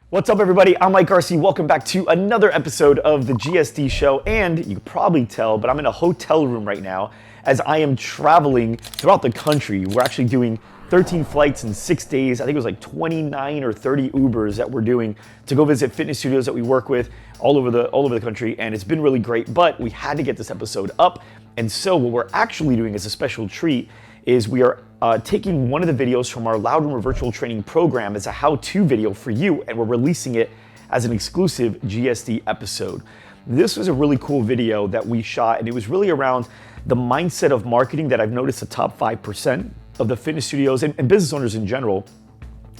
What's up, everybody? I'm Mike Garcia. Welcome back to another episode of the GSD show. And you can probably tell, but I'm in a hotel room right now as I am traveling throughout the country. We're actually doing 13 flights in 6 days. I think it was like 29 or 30 Ubers that we're doing to go visit fitness studios that we work with all over the country. And it's been really great, but we had to get this episode up. And so what we're actually doing as a special treat is we are taking one of the videos from our Loud Room virtual training program as a how-to video for you, and we're releasing it as an exclusive GSD episode. This was a really cool video that we shot, and it was really around the mindset of marketing that I've noticed the top 5% of the fitness studios and business owners in general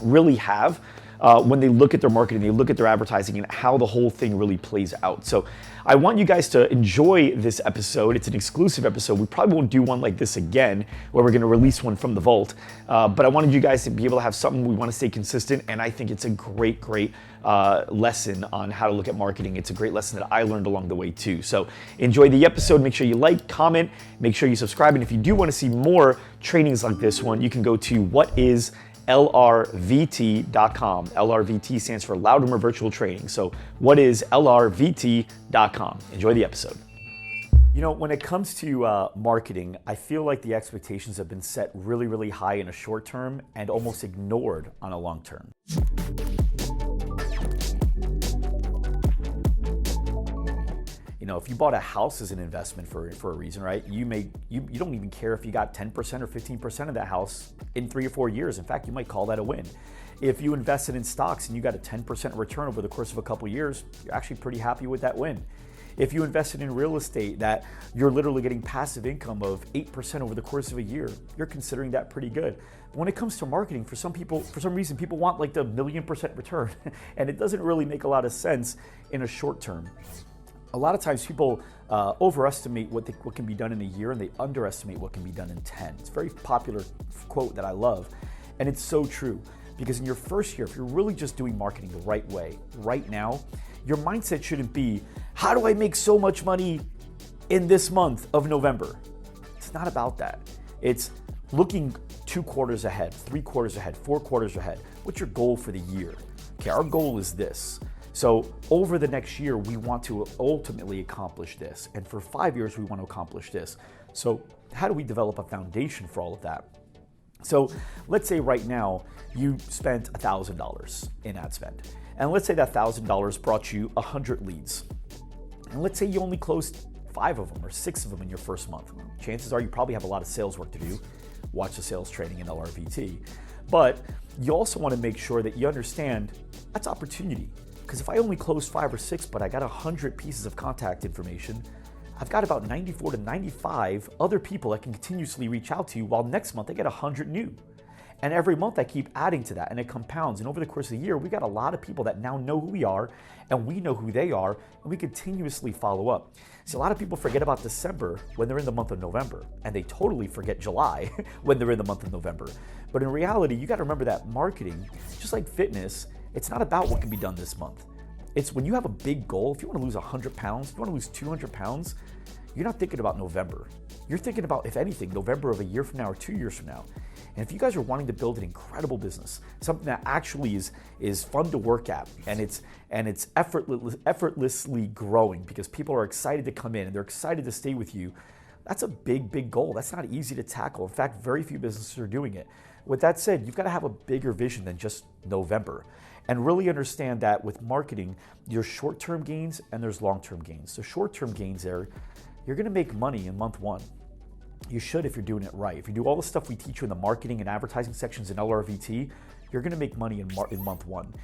really have when they look at their marketing, they look at their advertising and how the whole thing really plays out. So I want you guys to enjoy this episode. It's an exclusive episode. We probably won't do one like this again where we're gonna release one from the vault. But I wanted you guys to be able to have something. We wanna stay consistent, and I think it's a great lesson on how to look at marketing. It's a great lesson that I learned along the way too. So enjoy the episode. Make sure you like, comment, make sure you subscribe. And if you do wanna see more trainings like this one, you can go to whatislrvt.com. LRVT stands for Loud Room Virtual Training. So whatislrvt.com. Enjoy the episode. You know, when it comes to marketing, I feel like the expectations have been set really, really high in a short term and almost ignored on a long term. You know, if you bought a house as an investment for a reason, right? You don't even care if you got 10% or 15% of that house in 3 or 4 years. In fact, you might call that a win. If you invested in stocks and you got a 10% return over the course of a couple of years, you're actually pretty happy with that win. If you invested in real estate that you're literally getting passive income of 8% over the course of a year, you're considering that pretty good. But when it comes to marketing, for some people, for some reason, people want like the 1,000,000% return, and it doesn't really make a lot of sense in a short term. A lot of times people overestimate what can be done in a year, and they underestimate what can be done in 10. It's a very popular quote that I love, and it's so true. Because in your first year, if you're really just doing marketing the right way, right now, your mindset shouldn't be, how do I make so much money in this month of November? It's not about that. It's looking 2 quarters ahead, 3 quarters ahead, 4 quarters ahead. What's your goal for the year? Okay, our goal is this. So over the next year, we want to ultimately accomplish this. And for 5 years, we want to accomplish this. So how do we develop a foundation for all of that? So let's say right now you spent $1,000 in ad spend. And let's say that $1,000 brought you 100 leads. And let's say you only closed 5 of them or 6 of them in your first month. Chances are you probably have a lot of sales work to do. Watch the sales training in LRVT. But you also want to make sure that you understand that's opportunity. Because if I only closed 5 or 6, but I got 100 pieces of contact information, I've got about 94 to 95 other people that can continuously reach out to you, while next month I get 100 new. And every month I keep adding to that, and it compounds. And over the course of the year, we got a lot of people that now know who we are, and we know who they are, and we continuously follow up. See, a lot of people forget about December when they're in the month of November, and they totally forget July when they're in the month of November. But in reality, you got to remember that marketing, just like fitness, it's not about what can be done this month. It's when you have a big goal. If you want to lose 100 pounds, if you want to lose 200 pounds, you're not thinking about November. You're thinking about, if anything, November of a year from now or 2 years from now. And if you guys are wanting to build an incredible business, something that actually is fun to work at, and it's effortlessly growing because people are excited to come in and they're excited to stay with you, that's a big goal. That's not easy to tackle. In fact, very few businesses are doing it. With that said, you've got to have a bigger vision than just November. And really understand that with marketing, there's short-term gains and there's long-term gains. So short-term gains there, you're gonna make money in month 1. You should if you're doing it right. If you do all the stuff we teach you in the marketing and advertising sections in LRVT, you're gonna make money in month 1.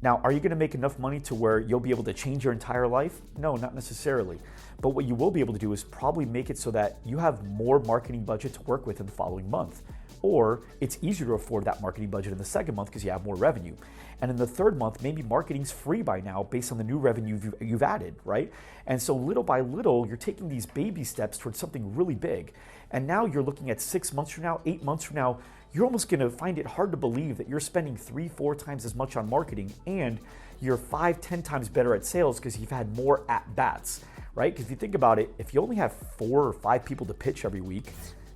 Now, are you gonna make enough money to where you'll be able to change your entire life? No, not necessarily. But what you will be able to do is probably make it so that you have more marketing budget to work with in the following month. Or it's easier to afford that marketing budget in the second month because you have more revenue. And in the third month, maybe marketing's free by now based on the new revenue you've added, right? And so little by little, you're taking these baby steps towards something really big. And now you're looking at 6 months from now, 8 months from now, you're almost gonna find it hard to believe that you're spending 3-4 times as much on marketing and you're 5-10 times better at sales because you've had more at-bats, right? Because if you think about it, if you only have 4 or 5 people to pitch every week,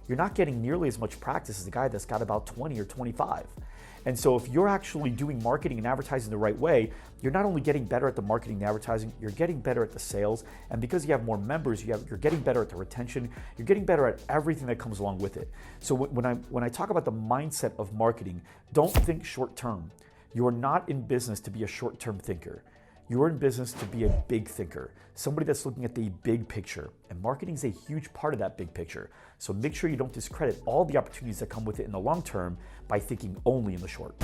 you're not getting nearly as much practice as the guy that's got about 20 or 25. And so if you're actually doing marketing and advertising the right way, you're not only getting better at the marketing and advertising, you're getting better at the sales. And because you have more members, you're getting better at the retention, you're getting better at everything that comes along with it. So when I talk about the mindset of marketing, don't think short term. You're not in business to be a short-term thinker. You're in business to be a big thinker, somebody that's looking at the big picture. And marketing is a huge part of that big picture. So make sure you don't discredit all the opportunities that come with it in the long term by thinking only in the short.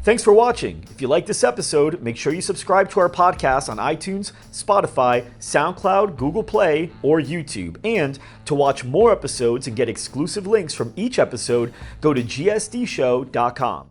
Thanks for watching. If you like this episode, make sure you subscribe to our podcast on iTunes, Spotify, SoundCloud, Google Play, or YouTube. And to watch more episodes and get exclusive links from each episode, go to gsdshow.com.